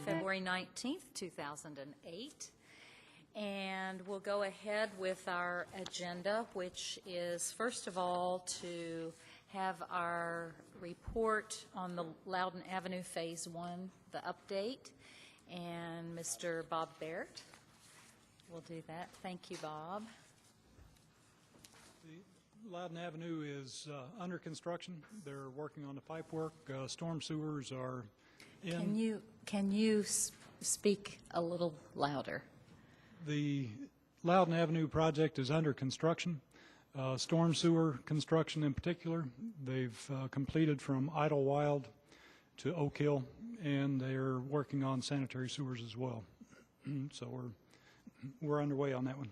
February 19th, 2008. And we'll go ahead with our agenda, which is, first of all, to have our report on the Loudon Avenue Phase 1, the update, and Mr. Bob Barrett will do that. Thank you, Bob. The Loudon Avenue is under construction. They're working on the pipe work. Storm sewers are in. Can you speak a little louder? The Loudon Avenue project is under construction. Storm sewer construction in particular. They've completed from Idlewild to Oak Hill, and they're working on sanitary sewers as well. So we're underway on that one.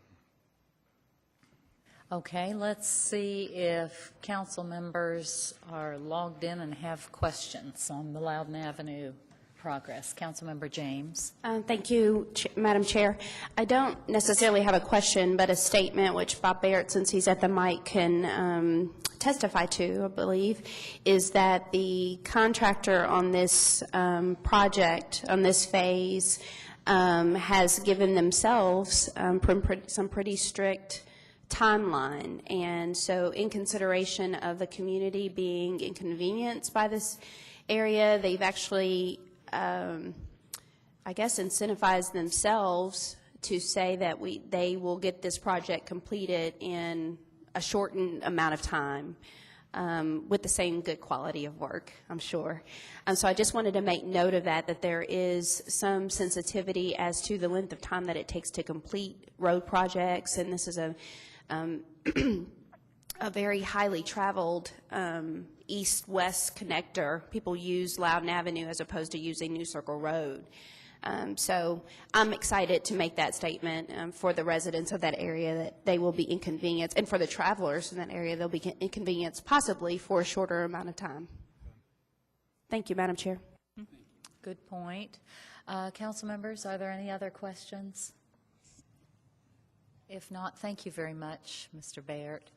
Okay, let's see if council members are logged in and have questions on the Loudon Avenue progress. Councilmember James. Thank you, Madam Chair. I don't necessarily have a question, but a statement which Bob Barrett, since he's at the mic, can testify to, I believe, is that the contractor on this project, on this phase, has given themselves some pretty strict timeline, and so in consideration of the community being inconvenienced by this area, they've actually I guess incentivized themselves to say that they will get this project completed in a shortened amount of time with the same good quality of work, I'm sure. So I just wanted to make note of that there is some sensitivity as to the length of time that it takes to complete road projects, and this is a very highly traveled east-west connector. People use Loudon Avenue as opposed to using New Circle Road. So I'm excited to make that statement for the residents of that area, that they will be inconvenienced, and for the travelers in that area, they'll be inconvenienced possibly for a shorter amount of time. Thank you, Madam Chair. Good point. Council members, are there any other questions? If not, thank you very much, Mr. Barrett.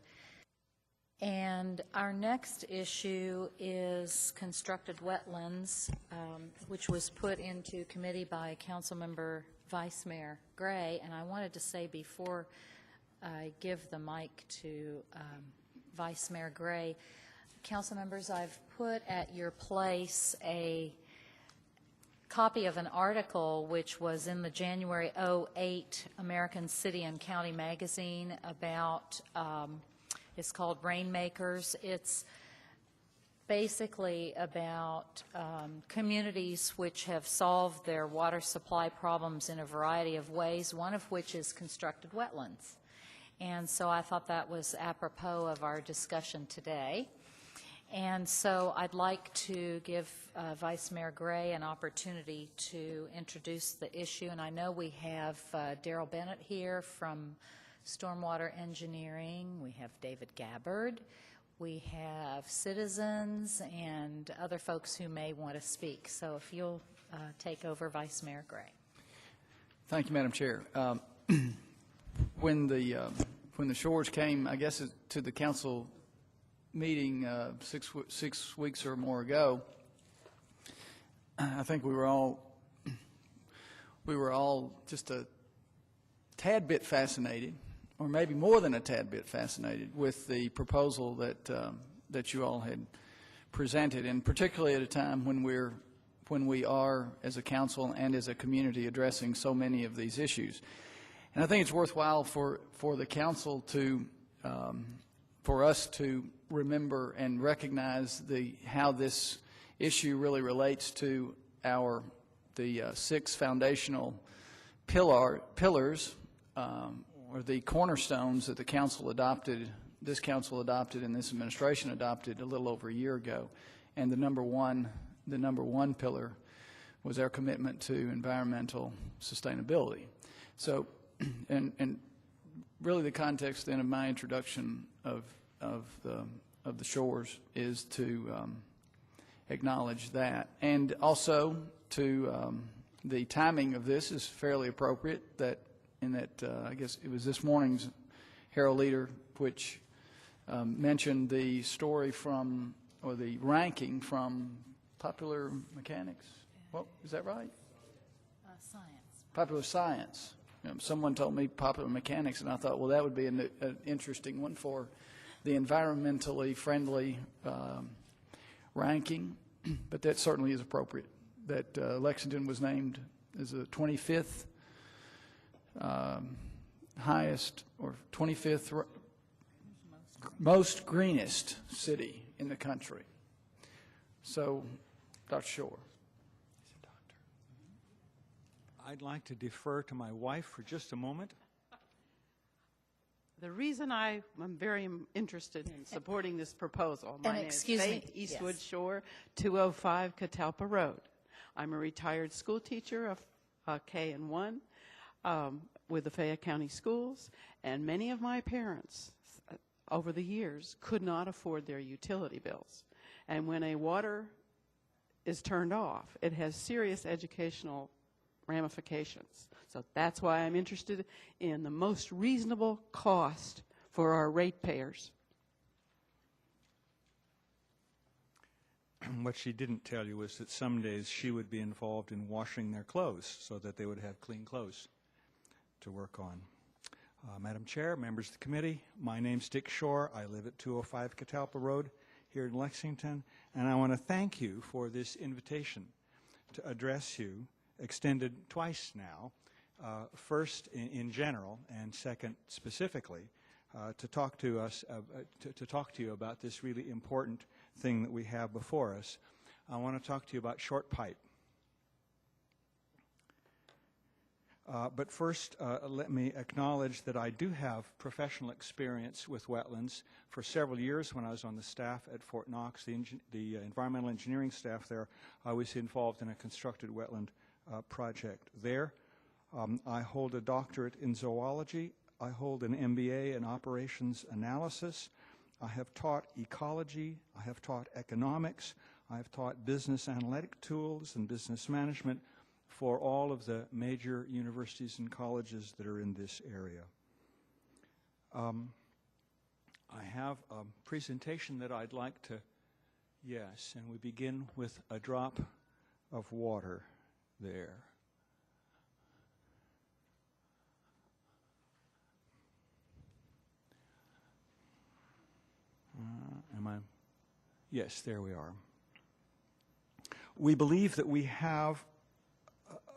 And our next issue is constructed wetlands, which was put into committee by Councilmember Vice Mayor Gray. And I wanted to say before I give the mic to Vice Mayor Gray, council members, I've put at your place a copy of an article which was in the January 2008 American City and County magazine about it's called Rainmakers. It's basically about communities which have solved their water supply problems in a variety of ways, one of which is constructed wetlands. And so I thought that was apropos of our discussion today. And so I'd like to give Vice Mayor Gray an opportunity to introduce the issue. And I know we have Daryl Bennett here from Stormwater Engineering. We have David Gabbard. We have citizens and other folks who may want to speak. So if you'll take over, Vice Mayor Gray. Thank you, Madam Chair. When the Shores came, I guess, to the council meeting 6 weeks or more ago, I think we were all just a tad bit fascinated, or maybe more than a tad bit fascinated, with the proposal that you all had presented, and particularly at a time when we are, as a council and as a community, addressing so many of these issues. And I think it's worthwhile for the council to, for us to remember and recognize how this issue really relates to the 6 foundational pillars, or the cornerstones that this council adopted and this administration adopted a little over a year ago. And the number one pillar was our commitment to environmental sustainability. So, and really the context then of my introduction of the Shores is to acknowledge that, and also to the timing of this is fairly appropriate. I guess it was this morning's Herald Leader which mentioned the story or the ranking from Popular Mechanics. Well, is that right? Popular science. Someone told me popular mechanics, and I thought, well, that would be an interesting one for the environmentally friendly ranking, but that certainly is appropriate. That Lexington was named as the 25th highest, or 25th most greenest city in the country. So, Dr. Shore. I'd like to defer to my wife for just a moment. The reason I am very interested in supporting this proposal, And my name is excuse me, Faith Eastwood yes. Shore, 205 Catalpa Road. I'm a retired school teacher of K and 1 with the Fayette County Schools, and many of my parents over the years could not afford their utility bills. And when a water is turned off, it has serious educational ramifications. So that's why I'm interested in the most reasonable cost for our ratepayers. What she didn't tell you was that some days she would be involved in washing their clothes so that they would have clean clothes to work on. Madam Chair, members of the committee, my name's Dick Shore. I live at 205 Catalpa Road here in Lexington, and I want to thank you for this invitation to address you, extended twice now, first in general and second specifically, to talk to us, to talk to you about this really important thing that we have before us. I want to talk to you about short pipe. But first, let me acknowledge that I do have professional experience with wetlands. For several years when I was on the staff at Fort Knox, the environmental engineering staff there, I was involved in a constructed wetland project there. I hold a doctorate in zoology. I hold an MBA in operations analysis. I have taught ecology. I have taught economics. I have taught business analytic tools and business management for all of the major universities and colleges that are in this area. I have a presentation that I'd like to, yes, and we begin with a drop of water there. Yes, there we are. We believe that we have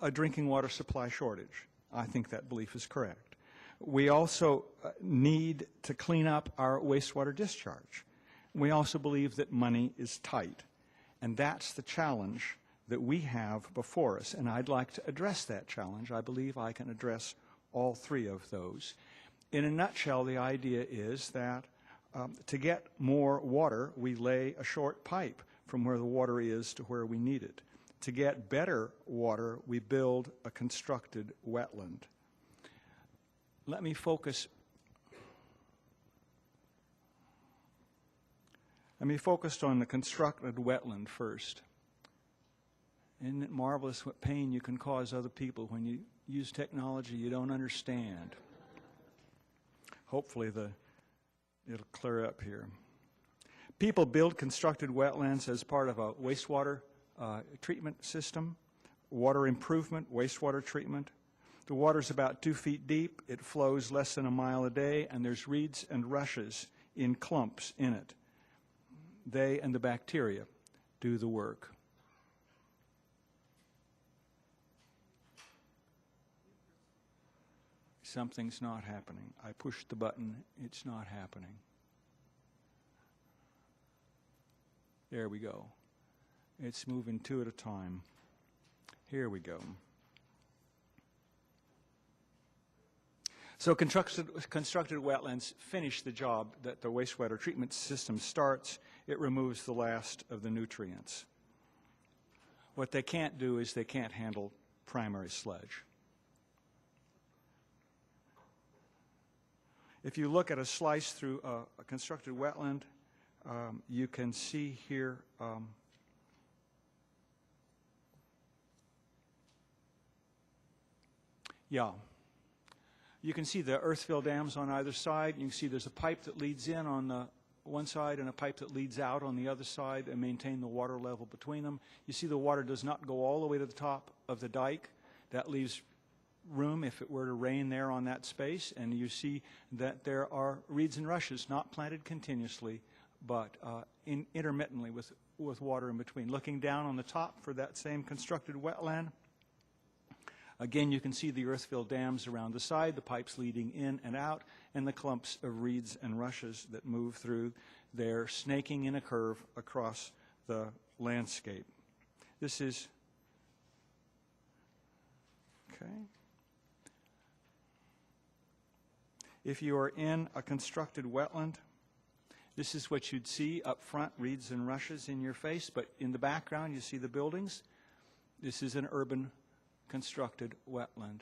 a drinking water supply shortage. I think that belief is correct. We also need to clean up our wastewater discharge. We also believe that money is tight, and that's the challenge that we have before us, and I'd like to address that challenge. I believe I can address all three of those. In a nutshell, the idea is that to get more water, we lay a short pipe from where the water is to where we need it. To get better water, we build a constructed wetland. Let me focus on the constructed wetland first. Isn't it marvelous what pain you can cause other people when you use technology you don't understand? Hopefully it'll clear up here. People build constructed wetlands as part of a wastewater treatment system, water improvement, wastewater treatment. The water's about 2 feet deep. It flows less than a mile a day, and there's reeds and rushes in clumps in it. They and the bacteria do the work. Something's not happening. I pushed the button. It's not happening. There we go. It's moving two at a time. Here we go. So constructed wetlands finish the job that the wastewater treatment system starts. It removes the last of the nutrients. What they can't do is they can't handle primary sludge. If you look at a slice through a constructed wetland, you can see here you can see the earth-fill dams on either side. You can see there's a pipe that leads in on the one side and a pipe that leads out on the other side and maintain the water level between them. You see the water does not go all the way to the top of the dike. That leaves room if it were to rain there on that space, and you see that there are reeds and rushes not planted continuously, but intermittently with water in between. Looking down on the top for that same constructed wetland, again, you can see the earth-filled dams around the side, the pipes leading in and out, and the clumps of reeds and rushes that move through there, snaking in a curve across the landscape. This is, okay. If you are in a constructed wetland, this is what you'd see up front, reeds and rushes in your face, but in the background you see the buildings. This is an urban constructed wetland.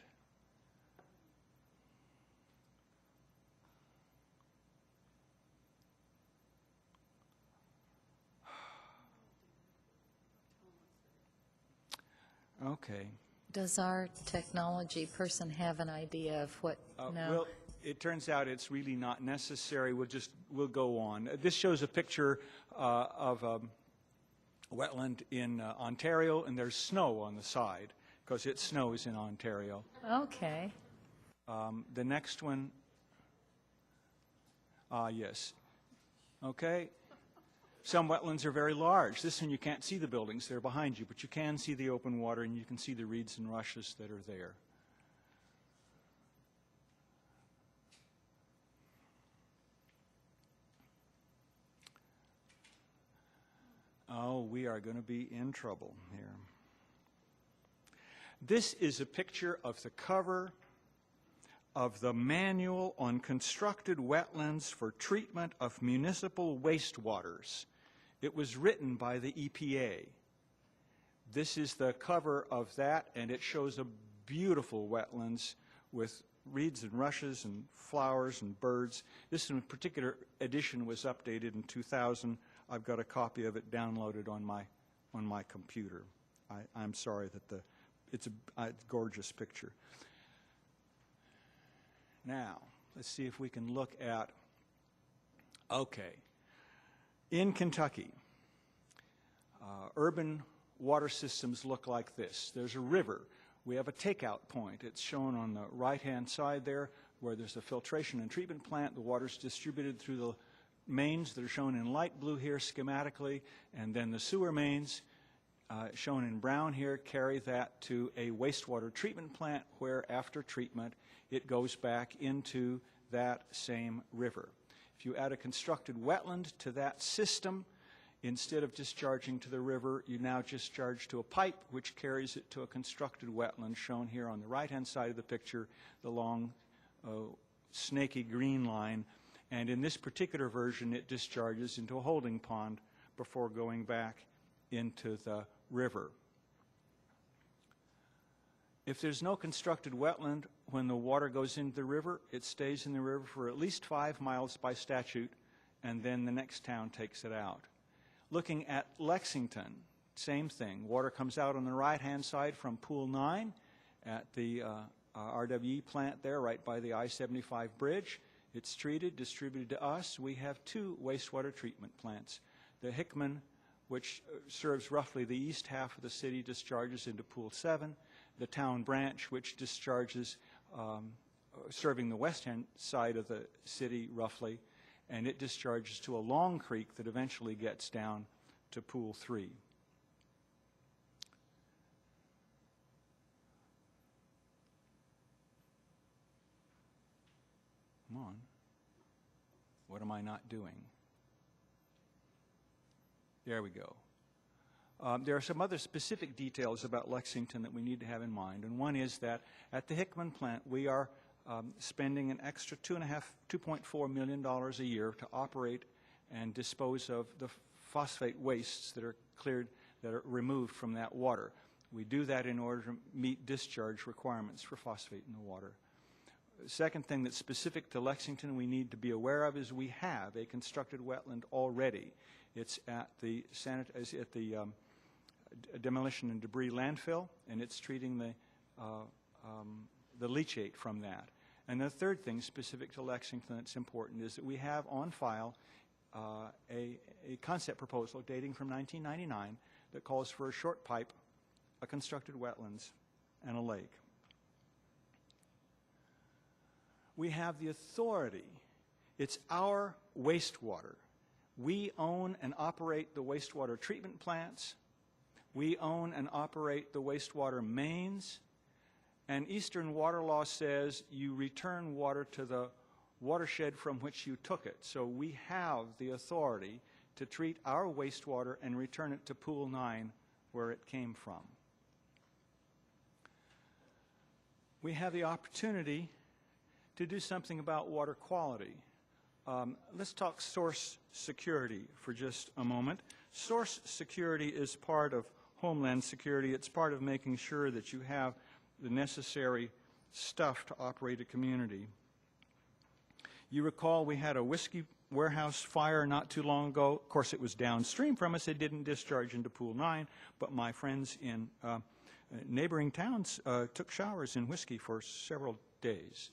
Okay. Does our technology person have an idea of what? No. Well, it turns out it's really not necessary. We'll go on. This shows a picture of a wetland in Ontario, and there's snow on the side because it snows in Ontario. Okay. The next one, yes. Okay. Some wetlands are very large. This one you can't see the buildings. They're behind you, but you can see the open water, and you can see the reeds and rushes that are there. Oh, we are going to be in trouble here. This is a picture of the cover of the Manual on Constructed Wetlands for Treatment of Municipal Wastewaters. It was written by the EPA. This is the cover of that, and it shows a beautiful wetlands with reeds and rushes and flowers and birds. This in particular edition was updated in 2000. I've got a copy of it downloaded on my computer. I'm sorry that it's a gorgeous picture. Now, let's see if we can look at, okay, in Kentucky, urban water systems look like this. There's a river. We have a takeout point. It's shown on the right-hand side there where there's a filtration and treatment plant. The water's distributed through the mains that are shown in light blue here schematically, and then the sewer mains shown in brown here carry that to a wastewater treatment plant where after treatment it goes back into that same river. If you add a constructed wetland to that system, instead of discharging to the river, you now discharge to a pipe which carries it to a constructed wetland shown here on the right-hand side of the picture, the long snaky green line. And in this particular version, it discharges into a holding pond before going back into the river. If there's no constructed wetland, when the water goes into the river, it stays in the river for at least 5 miles by statute, and then the next town takes it out. Looking at Lexington, same thing. Water comes out on the right-hand side from Pool 9 at the RWE plant there, right by the I-75 bridge. It's treated, distributed to us. We have 2 wastewater treatment plants. The Hickman, which serves roughly the east half of the city, discharges into Pool 7. The Town Branch, which discharges serving the west-hand side of the city roughly, and it discharges to a long creek that eventually gets down to Pool 3. Come on. What am I not doing? There we go. There are some other specific details about Lexington that we need to have in mind, and one is that at the Hickman plant we are spending an extra $2.4 million a year to operate and dispose of the phosphate wastes that are cleared, that are removed from that water. We do that in order to meet discharge requirements for phosphate in the water. The second thing that's specific to Lexington we need to be aware of is we have a constructed wetland already. It's at the demolition and debris landfill, and it's treating the leachate from that. And the third thing specific to Lexington that's important is that we have on file a concept proposal dating from 1999 that calls for a short pipe, a constructed wetlands, and a lake. We have the authority. It's our wastewater. We own and operate the wastewater treatment plants. We own and operate the wastewater mains. And Eastern water law says you return water to the watershed from which you took it. So we have the authority to treat our wastewater and return it to Pool 9 where it came from. We have the opportunity to do something about water quality. Let's talk source security for just a moment. Source security is part of Homeland Security. It's part of making sure that you have the necessary stuff to operate a community. You recall we had a whiskey warehouse fire not too long ago. Of course, it was downstream from us. It didn't discharge into Pool 9, but my friends in neighboring towns took showers in whiskey for several days.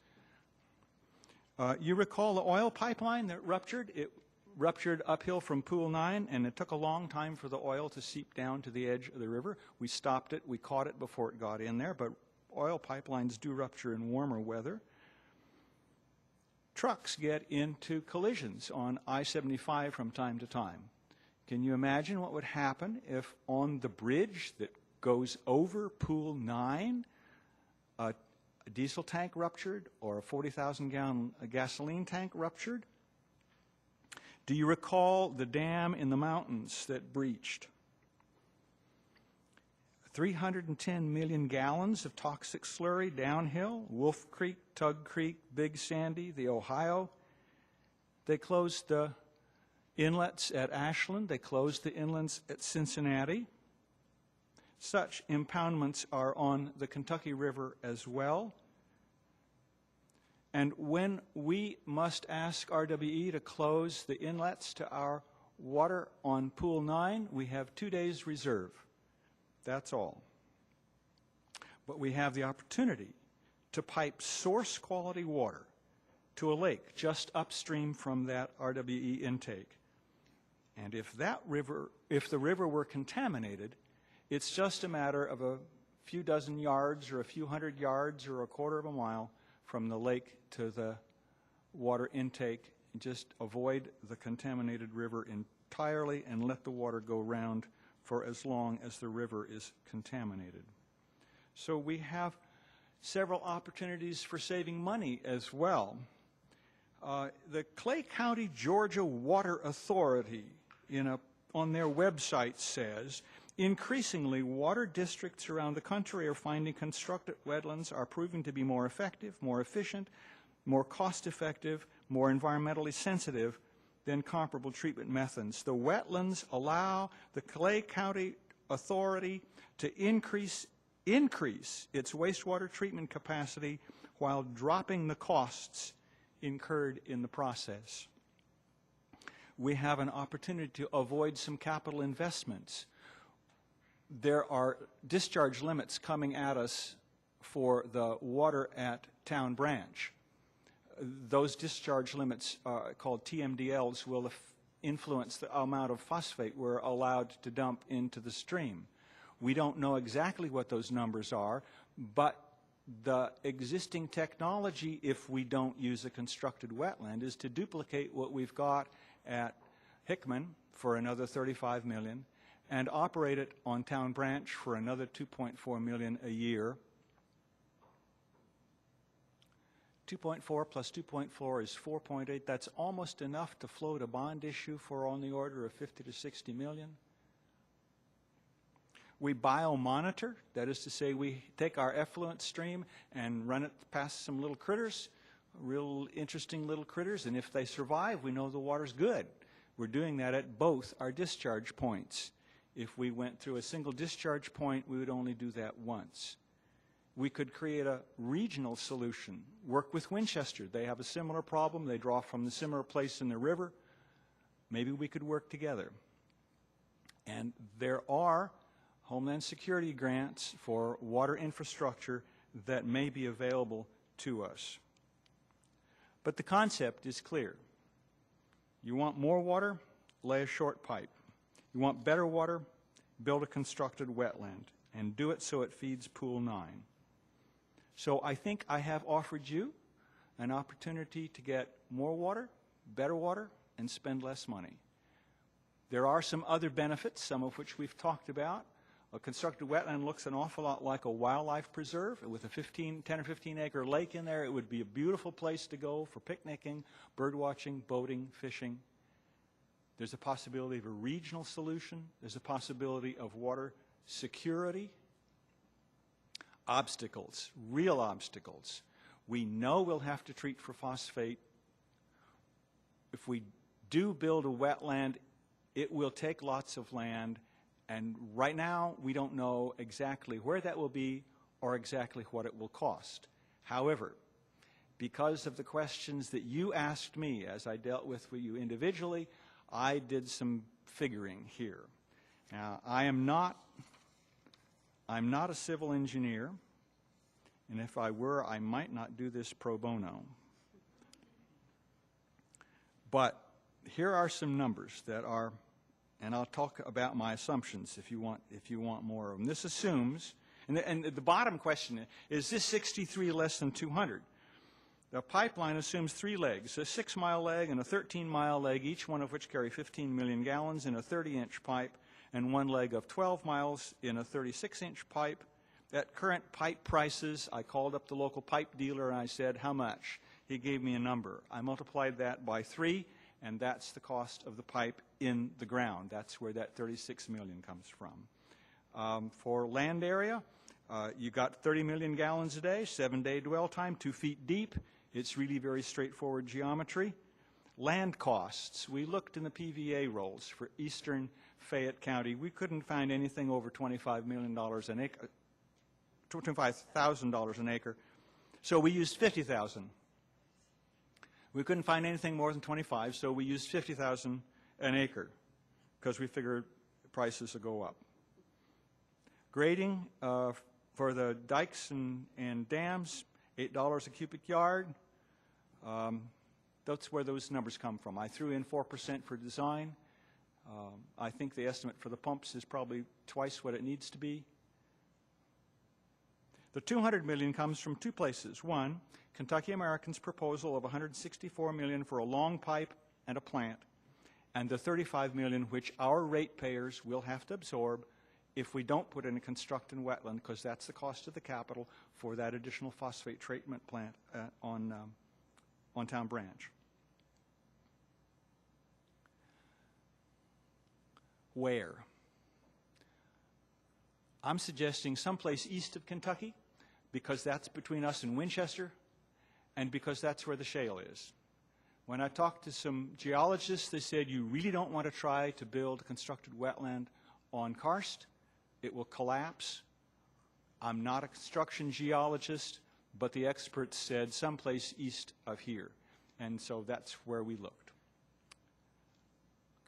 You recall the oil pipeline that ruptured? It ruptured uphill from Pool 9, and it took a long time for the oil to seep down to the edge of the river. We stopped it. We caught it before it got in there, but oil pipelines do rupture in warmer weather. Trucks get into collisions on I-75 from time to time. Can you imagine what would happen if on the bridge that goes over Pool 9, a diesel tank ruptured or a 40,000-gallon gasoline tank ruptured? Do you recall the dam in the mountains that breached? 310 million gallons of toxic slurry downhill, Wolf Creek, Tug Creek, Big Sandy, the Ohio. They closed the inlets at Ashland. They closed the inlets at Cincinnati. Such impoundments are on the Kentucky River as well. And when we must ask RWE to close the inlets to our water on Pool 9, we have 2 days reserve. That's all. But we have the opportunity to pipe source quality water to a lake just upstream from that RWE intake. And if the river were contaminated, it's just a matter of a few dozen yards or a few hundred yards or a quarter of a mile from the lake to the water intake. Just avoid the contaminated river entirely and let the water go round for as long as the river is contaminated. So we have several opportunities for saving money as well. The Clay County, Georgia Water Authority on their website says, increasingly, water districts around the country are finding constructed wetlands are proving to be more effective, more efficient, more cost-effective, more environmentally sensitive than comparable treatment methods. The wetlands allow the Clay County Authority to increase its wastewater treatment capacity while dropping the costs incurred in the process. We have an opportunity to avoid some capital investments. There are discharge limits coming at us for the water at Town Branch. Those discharge limits, called TMDLs, will influence the amount of phosphate we're allowed to dump into the stream. We don't know exactly what those numbers are, but the existing technology, if we don't use a constructed wetland, is to duplicate what we've got at Hickman for another $35 million and operate it on Town Branch for another $2.4 million a year. 2.4 plus 2.4 is 4.8. That's almost enough to float a bond issue for on the order of 50 to 60 million. We biomonitor, that is to say we take our effluent stream and run it past some little critters, real interesting little critters, and if they survive, we know the water's good. We're doing that at both our discharge points. If we went through a single discharge point, we would only do that once. We could create a regional solution. Work with Winchester. They have a similar problem. They draw from the similar place in the river. Maybe we could work together. And there are Homeland Security grants for water infrastructure that may be available to us. But the concept is clear. You want more water? Lay a short pipe. You want better water? Build a constructed wetland, and do it so it feeds Pool 9. So I think I have offered you an opportunity to get more water, better water, and spend less money. There are some other benefits, some of which we've talked about. A constructed wetland looks an awful lot like a wildlife preserve. With a 10 or 15 acre lake in there, it would be a beautiful place to go for picnicking, bird watching, boating, fishing. There's a possibility of a regional solution. There's a possibility of water security. Obstacles, real obstacles. We know we'll have to treat for phosphate. If we do build a wetland, it will take lots of land, and right now we don't know exactly where that will be or exactly what it will cost. However, because of the questions that you asked me as I dealt with you individually, I did some figuring here. Now, I'm not a civil engineer, and if I were, I might not do this pro bono. But here are some numbers that are, and I'll talk about my assumptions if you want more of them. This assumes, and the bottom question is this 63 less than 200? The pipeline assumes 3 legs, a 6-mile leg and a 13-mile leg, each one of which carry 15 million gallons in a 30-inch pipe, and 1 leg of 12 miles in a 36-inch pipe. At current pipe prices, I called up the local pipe dealer and I said, how much? He gave me a number. I multiplied that by 3, and that's the cost of the pipe in the ground. That's where that 36 million comes from. For land area, you got 30 million gallons a day, 7-day dwell time, 2 feet deep. It's really very straightforward geometry. Land costs. We looked in the PVA rolls for eastern Fayette County. We couldn't find anything over $25 million an acre, $25,000 an acre. So we used 50,000. We couldn't find anything more than 25, so we used 50,000 an acre because we figured prices will go up. Grading for the dikes and dams, $8 a cubic yard. That's where those numbers come from. I threw in 4% for design. I think the estimate for the pumps is probably twice what it needs to be. The $200 million comes from 2 places. One, Kentucky American's proposal of $164 million for a long pipe and a plant, and the $35 million which our ratepayers will have to absorb if we don't put in a constructed wetland, because that's the cost of the capital for that additional phosphate treatment plant on Town Branch. Where? I'm suggesting someplace east of Kentucky, because that's between us and Winchester, and because that's where the shale is. When I talked to some geologists, they said you really don't want to try to build a constructed wetland on karst. It will collapse. I'm not a construction geologist, but the experts said someplace east of here. And so that's where we looked.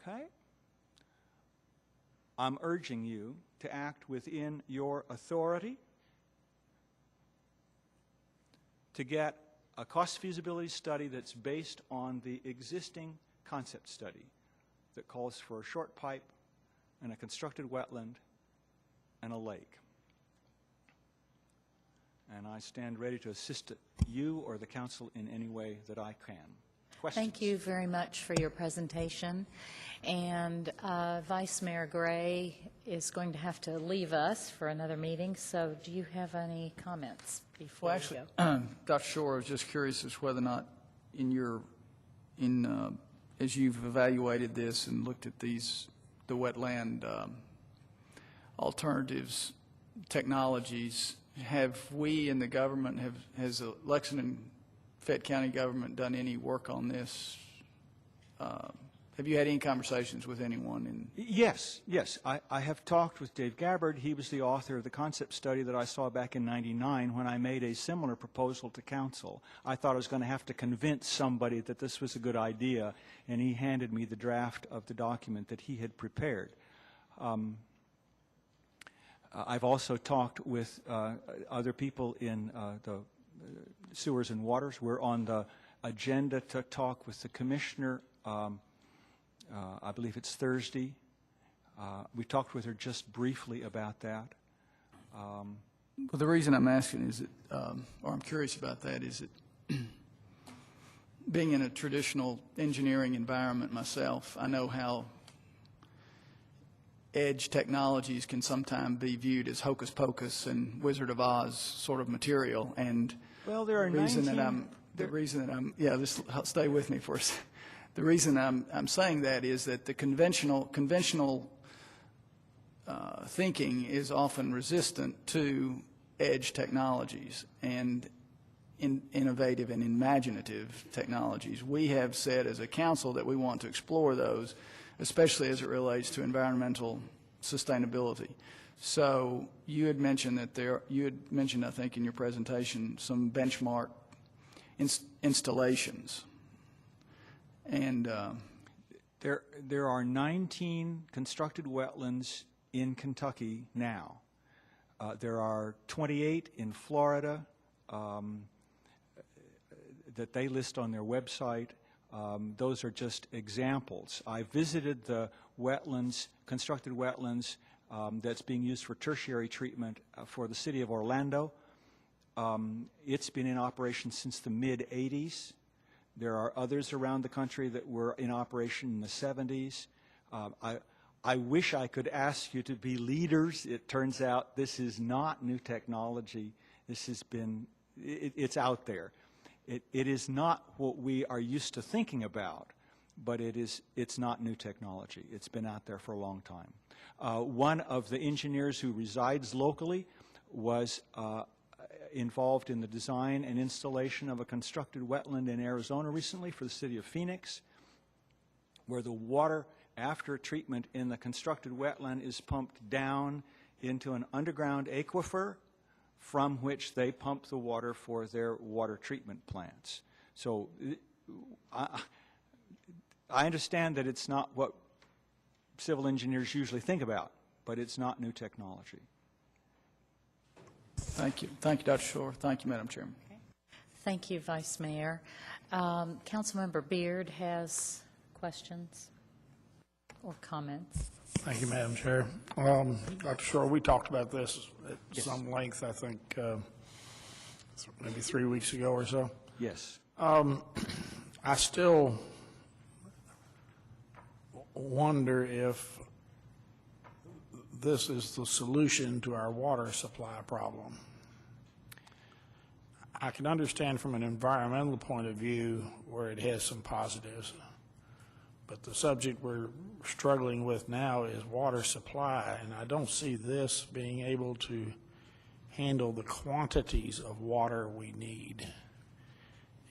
Okay? I'm urging you to act within your authority to get a cost feasibility study that's based on the existing concept study that calls for a short pipe and a constructed wetland and a lake. And I stand ready to assist you or the council in any way that I can. Questions? Thank you very much for your presentation. And Vice Mayor Gray is going to have to leave us for another meeting, so do you have any comments before Well, we actually, go? Dr. Shore, I was just curious as whether or not as you've evaluated this and looked at the wetland alternatives, technologies, have we in the government, has the Lexington Fayette County government done any work on this? Have you had any conversations with anyone? Yes. I have talked with Dave Gabbard. He was the author of the concept study that I saw back in '99 when I made a similar proposal to council. I thought I was going to have to convince somebody that this was a good idea, and he handed me the draft of the document that he had prepared. I've also talked with other people in the sewers and waters. We're on the agenda to talk with the commissioner. I believe it's Thursday. We talked with her just briefly about that. Well, the reason I'm asking is that, or I'm curious about that, is that being in a traditional engineering environment myself, I know how edge technologies can sometimes be viewed as hocus pocus and Wizard of Oz sort of material. And Well, there are the reason 19 that I'm, yeah, just stay with me for a second. The reason I'm saying that is that the conventional thinking is often resistant to edge technologies and innovative and imaginative technologies. We have said as a council that we want to explore those, especially as it relates to environmental sustainability. So you had mentioned that you had mentioned, I think, in your presentation, some benchmark installations. And there are 19 constructed wetlands in Kentucky now. There are 28 in Florida that they list on their website. Those are just examples. I visited the wetlands, constructed wetlands, that's being used for tertiary treatment for the city of Orlando. It's been in operation since the mid-'80s. There are others around the country that were in operation in the 70s. I wish I could ask you to be leaders. It turns out this is not new technology. This has been, it's out there. It is not what we are used to thinking about, but it's not new technology. It's been out there for a long time. One of the engineers who resides locally was involved in the design and installation of a constructed wetland in Arizona recently for the city of Phoenix, where the water after treatment in the constructed wetland is pumped down into an underground aquifer from which they pump the water for their water treatment plants. So I understand that it's not what civil engineers usually think about, but it's not new technology. thank you. Thank you, Dr. Shore. Thank you, Madam Chairman. Thank you, Vice Mayor. Councilmember Beard has questions or comments. Thank you, Madam Chair. Dr. Shore, we talked about this at some length, I think, maybe 3 weeks ago or so. Yes. I still wonder if this is the solution to our water supply problem. I can understand from an environmental point of view where it has some positives, but the subject we're struggling with now is water supply, and I don't see this being able to handle the quantities of water we need.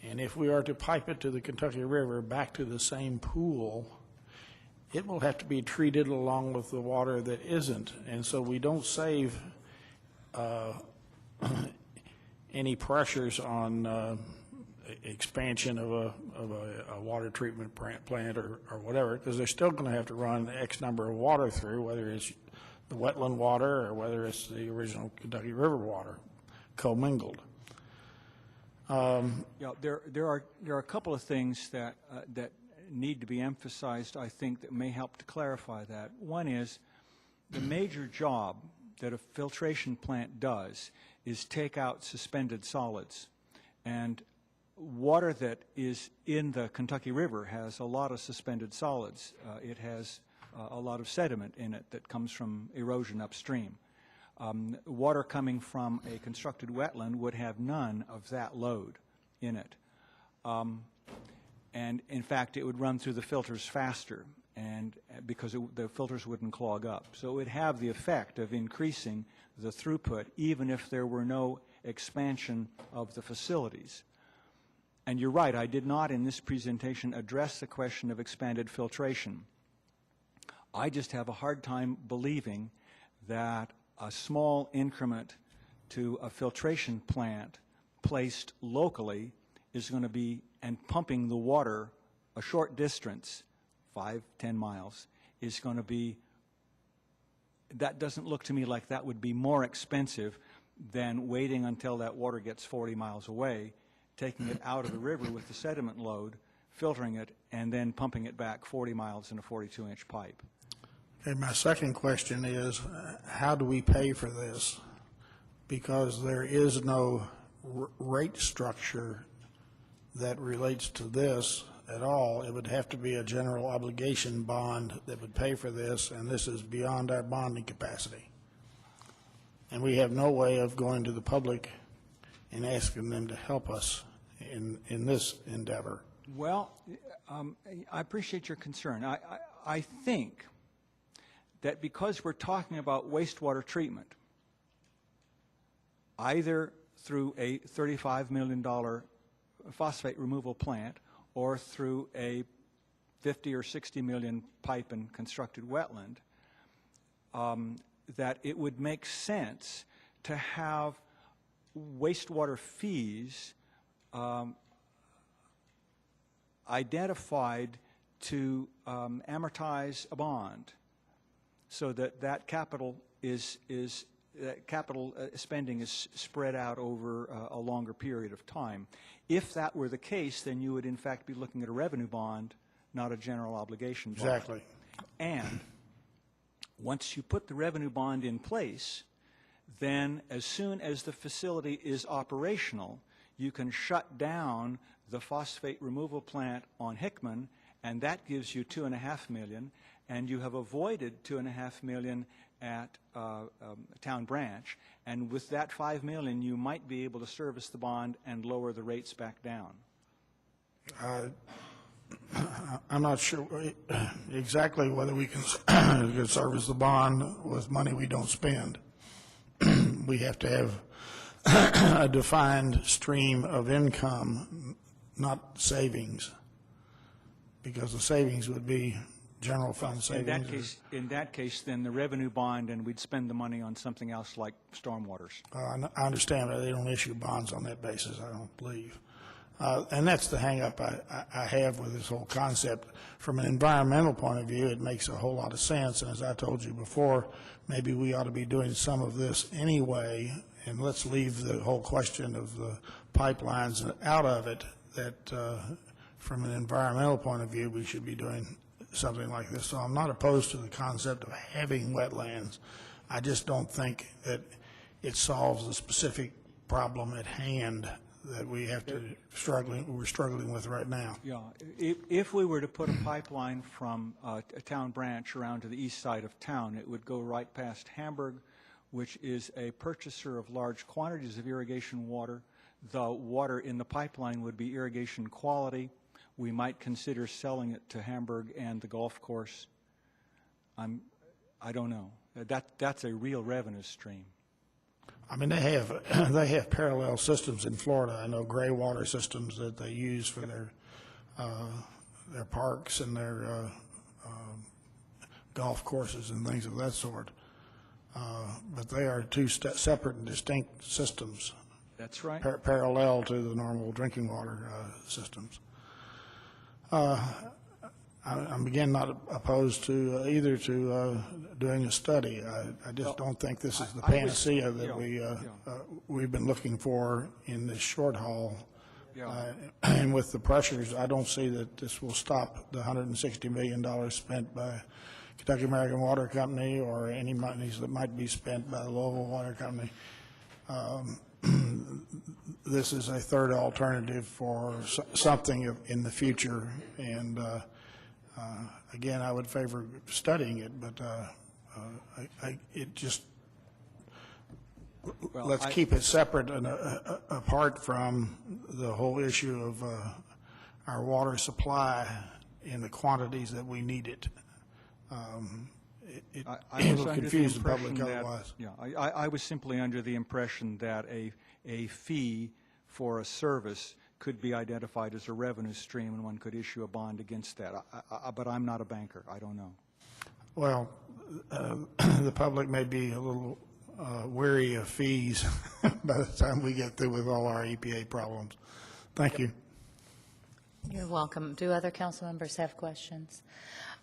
And if we are to pipe it to the Kentucky River back to the same pool, it will have to be treated along with the water that isn't. And so we don't save any pressures on expansion of a water treatment plant or whatever, because they're still going to have to run X number of water through, whether it's the wetland water or whether it's the original Kentucky River water commingled. Yeah, there are a couple of things that need to be emphasized, I think, that may help to clarify that. One is the major job that a filtration plant does is take out suspended solids. And water that is in the Kentucky River has a lot of suspended solids. It has a lot of sediment in it that comes from erosion upstream. Water coming from a constructed wetland would have none of that load in it. And in fact, it would run through the filters faster, and because the filters wouldn't clog up. So it would have the effect of increasing the throughput even if there were no expansion of the facilities. And you're right, I did not in this presentation address the question of expanded filtration. I just have a hard time believing that a small increment to a filtration plant placed locally is going to be, and pumping the water a short distance, 5-10 miles, is going to be, that doesn't look to me like that would be more expensive than waiting until that water gets 40 miles away, taking it out of the river with the sediment load, filtering it, and then pumping it back 40 miles in a 42-inch pipe. Okay, my second question is, how do we pay for this? because there is no rate structure that relates to this at all. It would have to be a general obligation bond that would pay for this, and this is beyond our bonding capacity. And we have no way of going to the public and asking them to help us in this endeavor. Well, I appreciate your concern. I think that because we're talking about wastewater treatment, either through a $35 million phosphate removal plant or through a 50 or 60 million pipe and constructed wetland, that it would make sense to have wastewater fees identified to amortize a bond, so that capital spending is spread out over a longer period of time. If that were the case, then you would in fact be looking at a revenue bond, not a general obligation bond. Exactly. And once you put the revenue bond in place, then as soon as the facility is operational, you can shut down the phosphate removal plant on Hickman, and that gives you $2.5 million, and you have avoided $2.5 million at Town Branch, and with that $5 million, you might be able to service the bond and lower the rates back down. I'm not sure exactly whether we can service the bond with money we don't spend. We have to have a defined stream of income, not savings, because the savings would be general fund savings. In that case, then the revenue bond, and we'd spend the money on something else like stormwaters. I understand that they don't issue bonds on that basis, I don't believe. And that's the hang-up I have with this whole concept. From an environmental point of view, it makes a whole lot of sense, and as I told you before, maybe we ought to be doing some of this anyway, and let's leave the whole question of the pipelines out of it, that from an environmental point of view, we should be doing something like this. So I'm not opposed to the concept of having wetlands. I just don't think that it solves the specific problem at hand that we have to we're struggling with right now. Yeah, if we were to put a pipeline from a Town Branch around to the east side of town, it would go right past Hamburg, which is a purchaser of large quantities of irrigation water. The water in the pipeline would be irrigation quality. We might consider selling it to Hamburg and the golf course. I don't know. That's a real revenue stream. I mean, they have parallel systems in Florida. I know gray water systems that they use for their parks and their golf courses and things of that sort. But they are two separate and distinct systems. That's right. Parallel to the normal drinking water systems. I'm again not opposed to either to doing a study. I just don't think this is the panacea that we've been looking for in this short haul. And with the pressures, I don't see that this will stop the $160 million spent by Kentucky American Water Company or any monies that might be spent by the Louisville Water Company. This is a third alternative for something in the future, and again, I would favor studying it, but let's keep it separate and apart from the whole issue of our water supply in the quantities that we need it. It will confuse the public otherwise. Yeah, I was simply under the impression that a fee for a service could be identified as a revenue stream, and one could issue a bond against that. But I'm not a banker. I don't know. Well, the public may be a little weary of fees by the time we get through with all our EPA problems. Thank you. You're welcome. Do other council members have questions?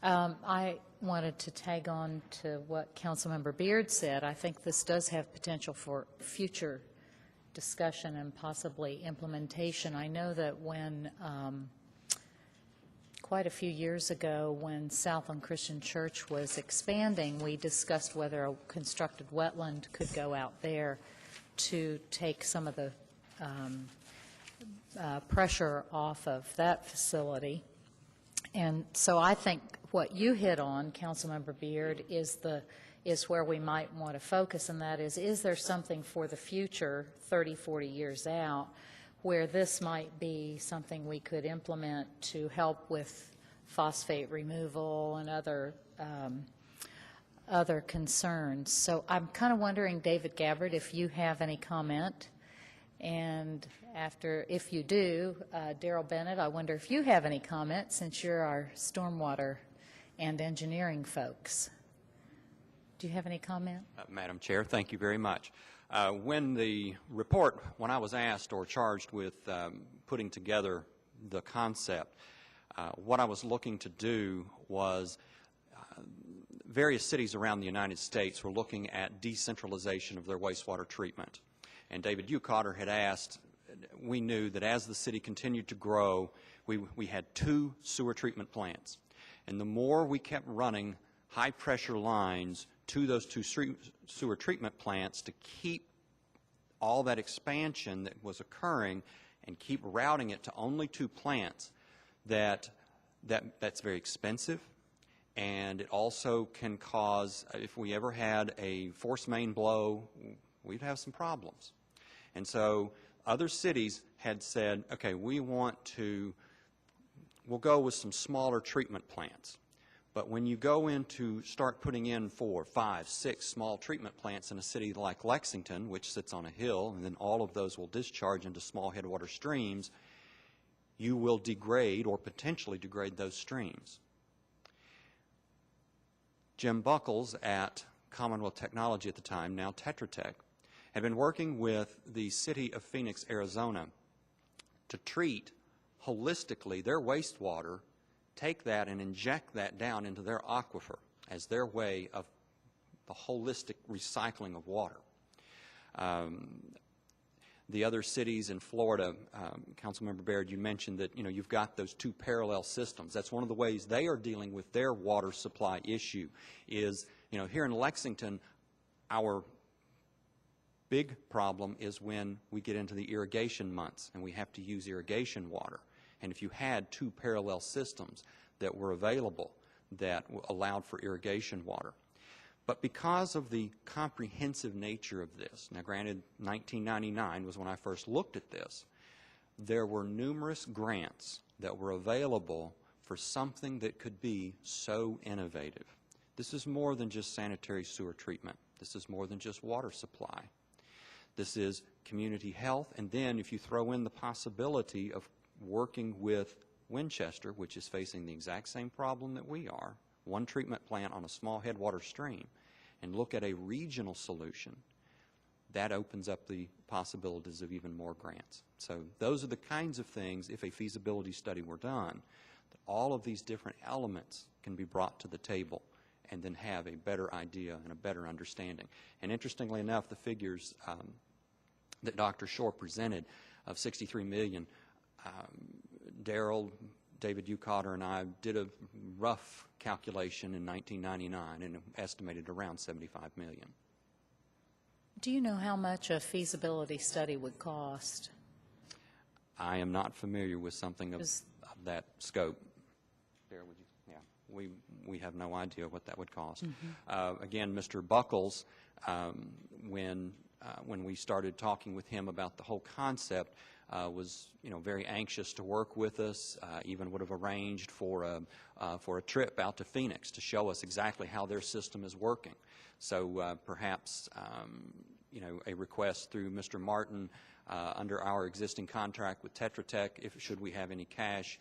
I wanted to tag on to what Councilmember Beard said. I think this does have potential for future discussion and possibly implementation. I know that when quite a few years ago, when Southland Christian Church was expanding, we discussed whether a constructed wetland could go out there. to take some of the pressure off of that facility. And so I think what you hit on, Councilmember Beard, is where we might want to focus, and that is there something for the future, 30, 40 years out, where this might be something we could implement to help with phosphate removal and other concerns. So I'm kind of wondering, David Gabbard, if you have any comment. And if you do, Daryl Bennett, I wonder if you have any comment, since you're our stormwater and engineering folks. Do you have any comment? Madam Chair, thank you very much. When I was asked or charged with putting together the concept, what I was looking to do was various cities around the United States were looking at decentralization of their wastewater treatment. And David Ucotter had asked, we knew that as the city continued to grow, we had 2 sewer treatment plants. And the more we kept running high-pressure lines to those 2 sewer treatment plants to keep all that expansion that was occurring and keep routing it to only 2 plants, that's very expensive. And it also can cause, if we ever had a force main blow, we'd have some problems. And so other cities had said, okay, we'll go with some smaller treatment plants. But when you go in to start putting in 4, 5, 6 small treatment plants in a city like Lexington, which sits on a hill, and then all of those will discharge into small headwater streams, you will degrade or potentially degrade those streams. Jim Buckles at Commonwealth Technology at the time, now Tetra Tech, had been working with the city of Phoenix, Arizona, to treat holistically their wastewater, take that and inject that down into their aquifer as their way of the holistic recycling of water. The other cities in Florida, Councilmember Baird, you mentioned that you've got those 2 parallel systems. That's one of the ways they are dealing with their water supply issue. Is here in Lexington, our big problem is when we get into the irrigation months and we have to use irrigation water. And if you had 2 parallel systems that were available that allowed for irrigation water. But because of the comprehensive nature of this, now granted 1999 was when I first looked at this, there were numerous grants that were available for something that could be so innovative. This is more than just sanitary sewer treatment. This is more than just water supply. This is community health, and then if you throw in the possibility of working with Winchester, which is facing the exact same problem that we are, 1 treatment plant on a small headwater stream, and look at a regional solution, that opens up the possibilities of even more grants. So those are the kinds of things, if a feasibility study were done, that all of these different elements can be brought to the table and then have a better idea and a better understanding. And interestingly enough, the figures that Dr. Shore presented of $63 million, Daryl, David Ucotter, and I did a rough calculation in 1999 and estimated around $75 million. Do you know how much a feasibility study would cost? I am not familiar with something of that scope. Daryl, would you? Yeah, we have no idea what that would cost. Again, Mr. Buckles, when we started talking with him about the whole concept, was very anxious to work with us. Even would have arranged for a trip out to Phoenix to show us exactly how their system is working. So perhaps a request through Mr. Martin under our existing contract with Tetra Tech, should we have any cash,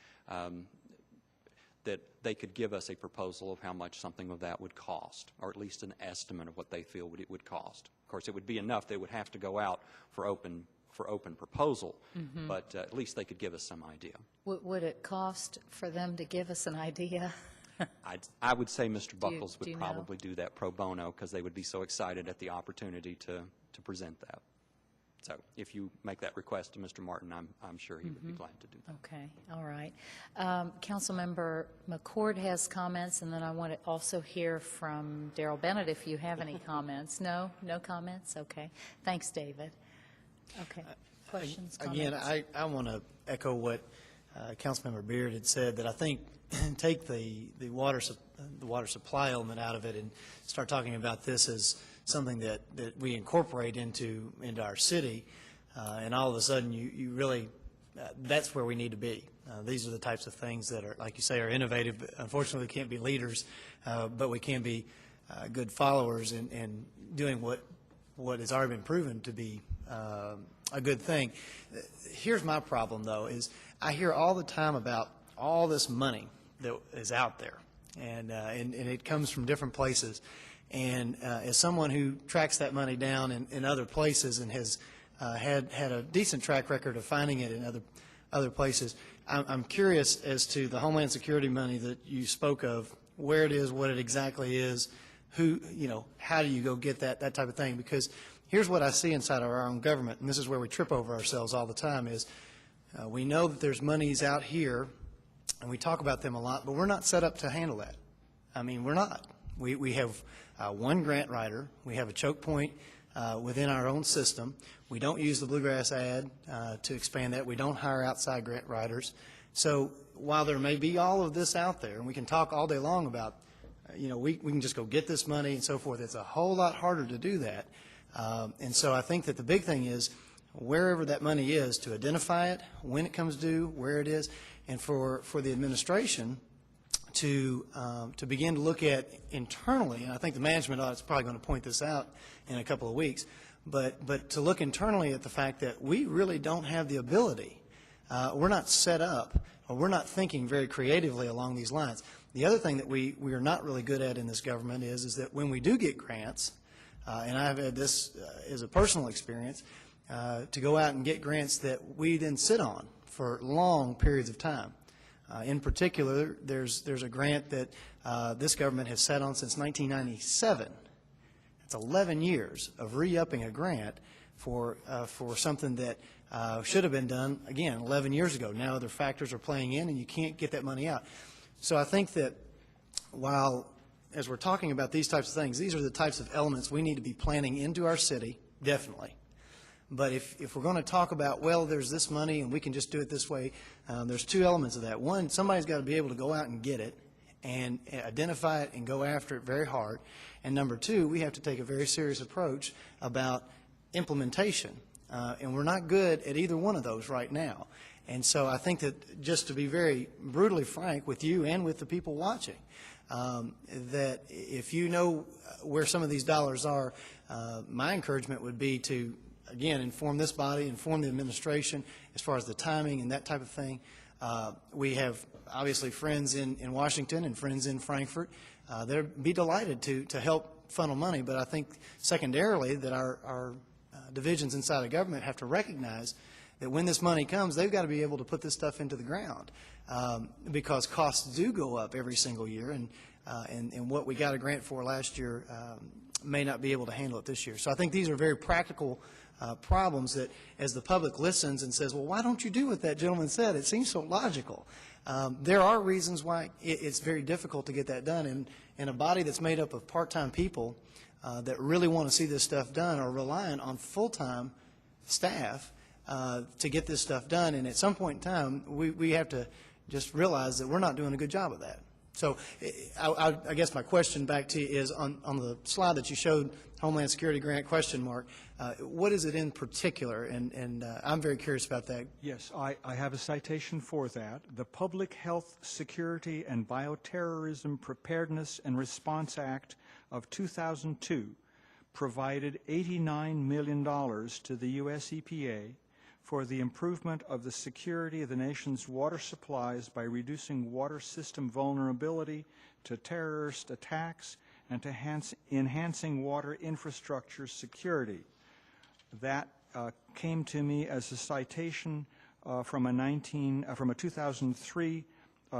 that they could give us a proposal of how much something of that would cost, or at least an estimate of what they feel it would cost. Of course, it would be enough. They would have to go out for open proposal, but at least they could give us some idea. Would it cost for them to give us an idea? I would say Mr. Buckles would do you probably do that pro bono, because they would be so excited at the opportunity to present that. So if you make that request to Mr. Martin, I'm sure he would be glad to do that. Okay, all right. Councilmember McCord has comments, and then I want to also hear from Daryl Bennett if you have any comments. No comments? Okay. Thanks, David. Okay. Questions, Again, comments? I want to echo what Councilmember Beard had said, that I think take the water supply element out of it and start talking about this as something that we incorporate into our city, and all of a sudden you really, that's where we need to be. These are the types of things that are, like you say, are innovative. But unfortunately, we can't be leaders, but we can be good followers in doing what has already been proven to be a good thing. Here's my problem, though, is I hear all the time about all this money that is out there, and it comes from different places. And as someone who tracks that money down in other places and has had a decent track record of finding it in other places, I'm curious as to the Homeland Security money that you spoke of, where it is, what it exactly is, who, how do you go get that type of thing? Because here's what I see inside of our own government, and this is where we trip over ourselves all the time, is we know that there's monies out here, and we talk about them a lot, but we're not set up to handle that. I mean, we're not. We have one grant writer. We have a choke point within our own system. We don't use the Bluegrass ad to expand that. We don't hire outside grant writers. So while there may be all of this out there, and we can talk all day long about, we can just go get this money and so forth, it's a whole lot harder to do that. And so I think that the big thing is wherever that money is, to identify it, when it comes due, where it is, and for the administration to begin to look at internally, and I think the management audit is probably going to point this out in a couple of weeks, but to look internally at the fact that we really don't have the ability. We're not set up, or we're not thinking very creatively along these lines. The other thing that we are not really good at in this government is that when we do get grants, and I've had this as a personal experience, to go out and get grants that we then sit on for long periods of time. In particular, there's a grant that this government has sat on since 1997. It's 11 years of re-upping a grant for something that should have been done, again, 11 years ago. Now other factors are playing in, and you can't get that money out. So I think that while, as we're talking about these types of things, these are the types of elements we need to be planning into our city, definitely. But if we're going to talk about, well, there's this money and we can just do it this way, there's two elements of that. One, somebody's got to be able to go out and get it and identify it and go after it very hard. And number two, we have to take a very serious approach about implementation. And we're not good at either one of those right now. And so I think that, just to be very brutally frank with you and with the people watching, that if you know where some of these dollars are, my encouragement would be to, again, inform this body, inform the administration as far as the timing and that type of thing. We have obviously friends in Washington and friends in Frankfurt. They'll be delighted to help funnel money, but I think secondarily that our divisions inside of government have to recognize that when this money comes, they've got to be able to put this stuff into the ground, because costs do go up every single year, and what we got a grant for last year may not be able to handle it this year. So I think these are very practical problems that, as the public listens and says, well, why don't you do what that gentleman said? It seems so logical. There are reasons why it's very difficult to get that done, and a body that's made up of part-time people that really want to see this stuff done are relying on full-time staff to get this stuff done, and at some point in time, we have to just realize that we're not doing a good job of that. So I guess my question back to you is, on the slide that you showed, Homeland Security grant question mark, what is it in particular? And I'm very curious about that. Yes, I have a citation for that. The Public Health, Security, and Bioterrorism Preparedness and Response Act of 2002 provided $89 million to the U.S. EPA for the improvement of the security of the nation's water supplies by reducing water system vulnerability to terrorist attacks and to enhancing water infrastructure security. That came to me as a citation from a 2003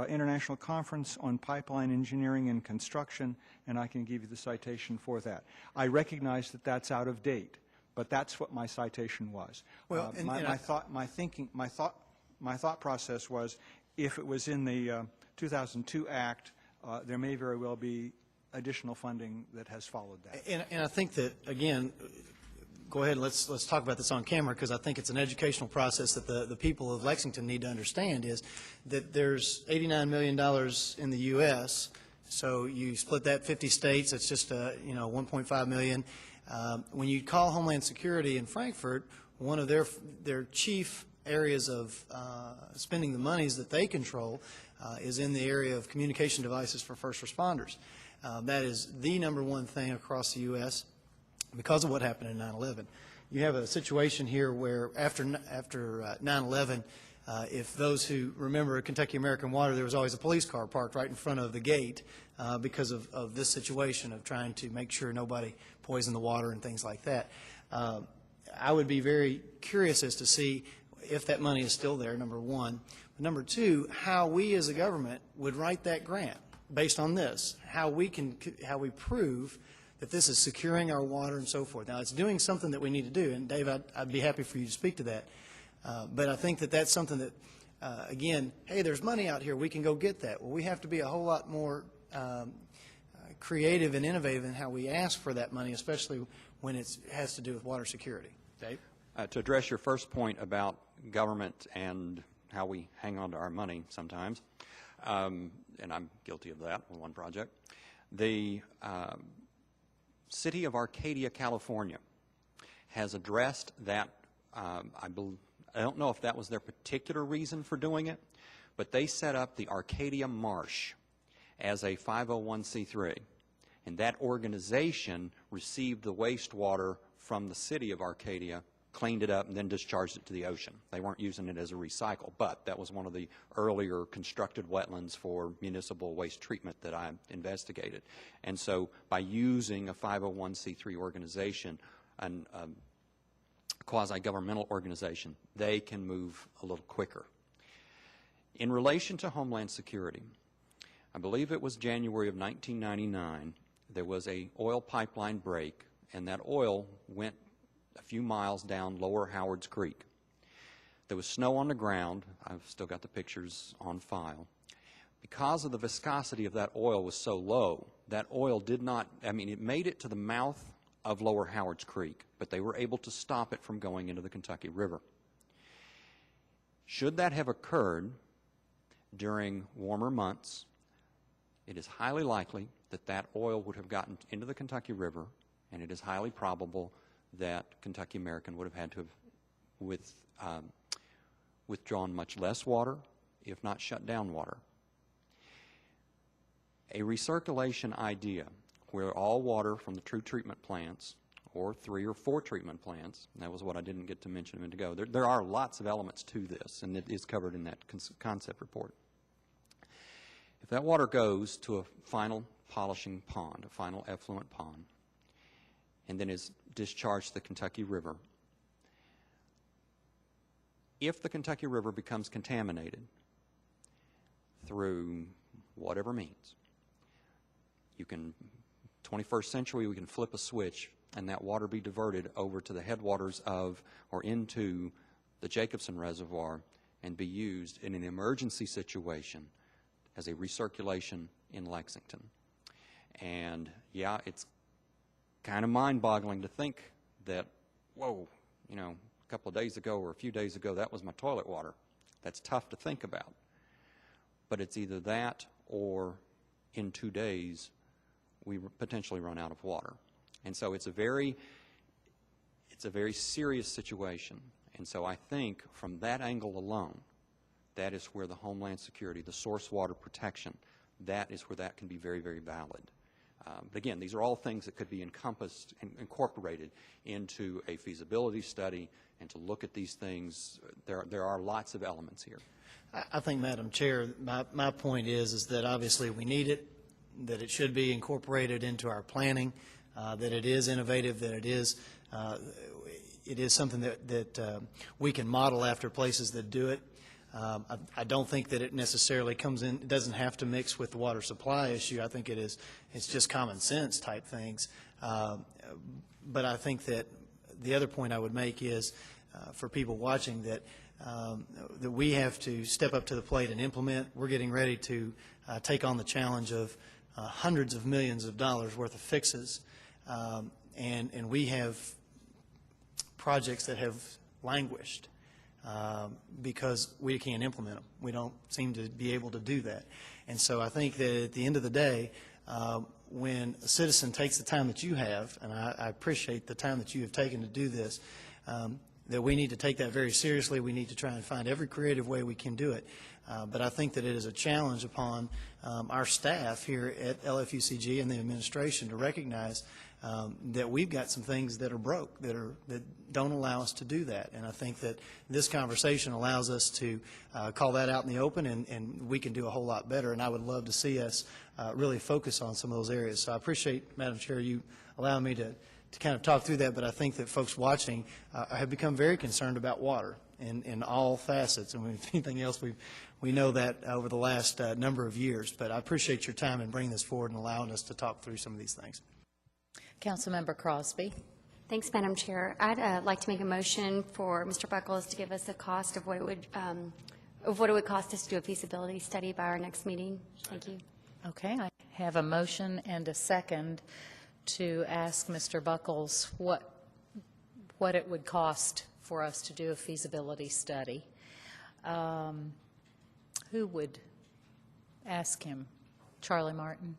International Conference on Pipeline Engineering and Construction, and I can give you the citation for that. I recognize that that's out of date, but that's what my citation was. Well, my thought process was, if it was in the 2002 Act, there may very well be additional funding that has followed that. And I think that, again, go ahead and let's talk about this on camera, because I think it's an educational process that the people of Lexington need to understand, is that there's $89 million in the U.S., so you split that 50 states, it's just, 1.5 million. When you call Homeland Security in Frankfurt, one of their chief areas of spending the monies that they control is in the area of communication devices for first responders. That is the number one thing across the U.S. because of what happened in 9/11. You have a situation here where after 9/11, if those who remember Kentucky American Water, there was always a police car parked right in front of the gate because of this situation of trying to make sure nobody poisoned the water and things like that. I would be very curious as to see if that money is still there, number one. Number two, how we as a government would write that grant based on this, how we prove that this is securing our water and so forth. Now, it's doing something that we need to do, and Dave, I'd be happy for you to speak to that. But I think that that's something that, again, hey, there's money out here, we can go get that. Well, we have to be a whole lot more creative and innovative in how we ask for that money, especially when it has to do with water security. Dave? To address your first point about government and how we hang on to our money sometimes, and I'm guilty of that on one project, the city of Arcadia, California, has addressed that. I don't know if that was their particular reason for doing it, but they set up the Arcadia Marsh as a 501c3, and that organization received the wastewater from the city of Arcadia, cleaned it up, and then discharged it to the ocean. They weren't using it as a recycle, but that was one of the earlier constructed wetlands for municipal waste treatment that I investigated. And so by using a 501c3 organization, a quasi-governmental organization, they can move a little quicker. In relation to Homeland Security, I believe it was January of 1999, there was a oil pipeline break, and that oil went a few miles down Lower Howards Creek. There was snow on the ground. I've still got the pictures on file. Because of the viscosity of that oil was so low, that oil did not, it made it to the mouth of Lower Howards Creek, but they were able to stop it from going into the Kentucky River. Should that have occurred during warmer months, it is highly likely that that oil would have gotten into the Kentucky River, and it is highly probable that Kentucky American would have had to have withdrawn much less water, if not shut down water. A recirculation idea where all water from the 2 treatment plants, or 3 or 4 treatment plants, and that was what I didn't get to mention a minute ago. There are lots of elements to this, and it is covered in that concept report. If that water goes to a final polishing pond, a final effluent pond, and then is discharged to the Kentucky River, if the Kentucky River becomes contaminated through whatever means, 21st century, we can flip a switch and that water be diverted over to the headwaters of or into the Jacobson Reservoir and be used in an emergency situation as a recirculation in Lexington. And yeah, it's kind of mind-boggling to think that, whoa, a couple of days ago or a few days ago, that was my toilet water. That's tough to think about. But it's either that or in 2 days, we potentially run out of water. And so it's a very serious situation. And so I think from that angle alone, that is where the Homeland Security, the source water protection, that is where that can be very, very valid. But again, these are all things that could be encompassed and incorporated into a feasibility study, and to look at these things, there are lots of elements here. I think, Madam Chair, my point is that obviously we need it, that it should be incorporated into our planning, that it is innovative, that it is something that we can model after places that do it. I don't think that it necessarily comes in, it doesn't have to mix with the water supply issue. I think it's just common sense type things. But I think that the other point I would make is for people watching that we have to step up to the plate and implement. We're getting ready to take on the challenge of hundreds of millions of dollars worth of fixes, and we have projects that have languished because we can't implement them. We don't seem to be able to do that. And so I think that at the end of the day, when a citizen takes the time that you have, and I appreciate the time that you have taken to do this, that we need to take that very seriously. We need to try and find every creative way we can do it. But I think that it is a challenge upon our staff here at LFUCG and the administration to recognize that we've got some things that are broke, that don't allow us to do that. And I think that this conversation allows us to call that out in the open, and we can do a whole lot better. And I would love to see us really focus on some of those areas. So I appreciate, Madam Chair, you allowing me to kind of talk through that, but I think that folks watching have become very concerned about water in all facets. And if anything else, we know that over the last number of years. But I appreciate your time in bringing this forward and allowing us to talk through some of these things. Councilmember Crosby. Thanks, Madam Chair. I'd like to make a motion for Mr. Buckles to give us a cost of what it would cost us to do a feasibility study by our next meeting. Thank you. Okay, I have a motion and a second to ask Mr. Buckles what it would cost for us to do a feasibility study. Who would ask him? Charlie Martin?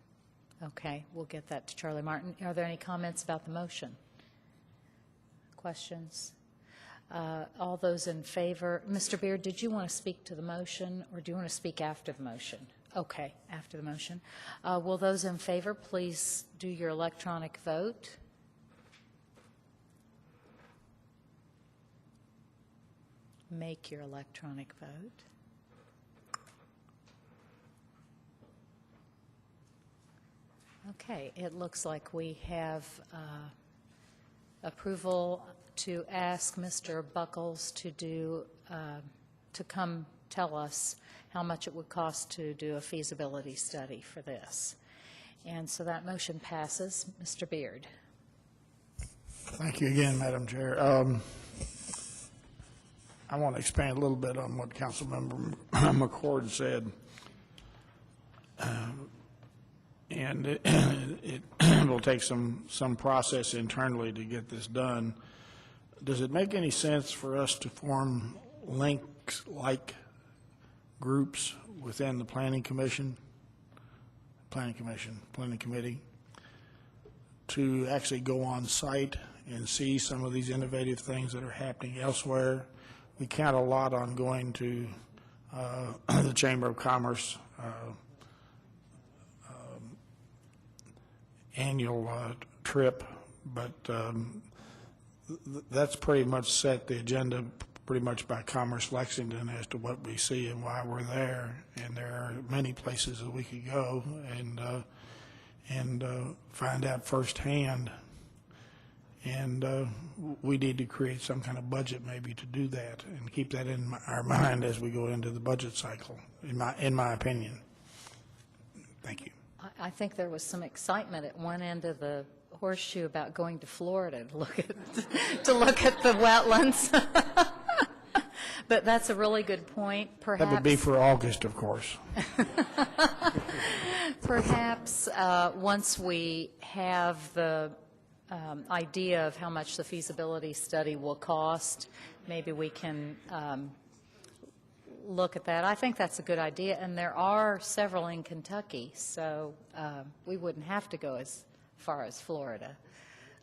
Okay, we'll get that to Charlie Martin. Are there any comments about the motion? Questions? All those in favor? Mr. Beard, did you want to speak to the motion, or do you want to speak after the motion? Okay, after the motion. Will those in favor please do your electronic vote? Make your electronic vote. Okay, it looks like we have approval to ask Mr. Buckles to do, to come tell us how much it would cost to do a feasibility study for this. And so that motion passes. Mr. Beard. Thank you again, Madam Chair. I want to expand a little bit on what Councilmember McCord said. And it will take some process internally to get this done. Does it make any sense for us to form links-like groups within the Planning Committee, to actually go on site and see some of these innovative things that are happening elsewhere? We count a lot on going to the Chamber of Commerce annual trip, but that's pretty much set the agenda pretty much by Commerce Lexington as to what we see and why we're there. And there are many places that we could go and find out firsthand. And we need to create some kind of budget maybe to do that and keep that in our mind as we go into the budget cycle, in my opinion. Thank you. I think there was some excitement at one end of the horseshoe about going to Florida to look at the wetlands. But that's a really good point. Perhaps that would be for August, of course. Perhaps once we have the idea of how much the feasibility study will cost, maybe we can look at that. I think that's a good idea, and there are several in Kentucky, so we wouldn't have to go as far as Florida.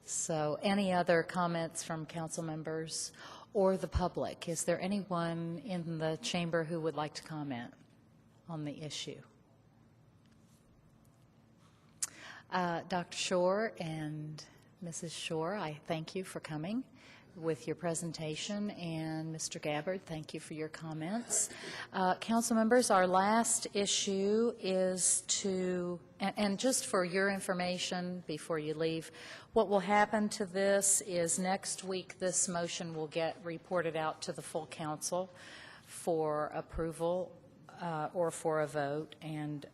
So any other comments from council members or the public? Is there anyone in the chamber who would like to comment on the issue? Dr. Shore and Mrs. Shore, I thank you for coming with your presentation, and Mr. Gabbard, thank you for your comments. Council members, our last issue is to, and just for your information before you leave, what will happen to this is next week this motion will get reported out to the full council for approval or for a vote, and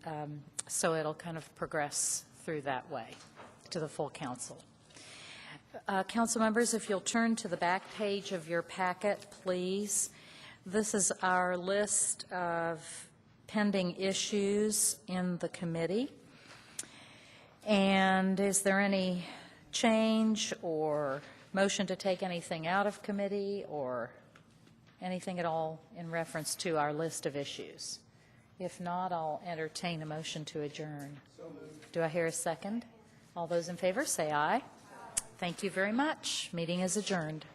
so it'll kind of progress through that way to the full council. Council members, if you'll turn to the back page of your packet, please. This is our list of pending issues in the committee. And is there any change or motion to take anything out of committee or anything at all in reference to our list of issues? If not, I'll entertain a motion to adjourn. Do I hear a second? All those in favor say aye. Thank you very much. Meeting is adjourned.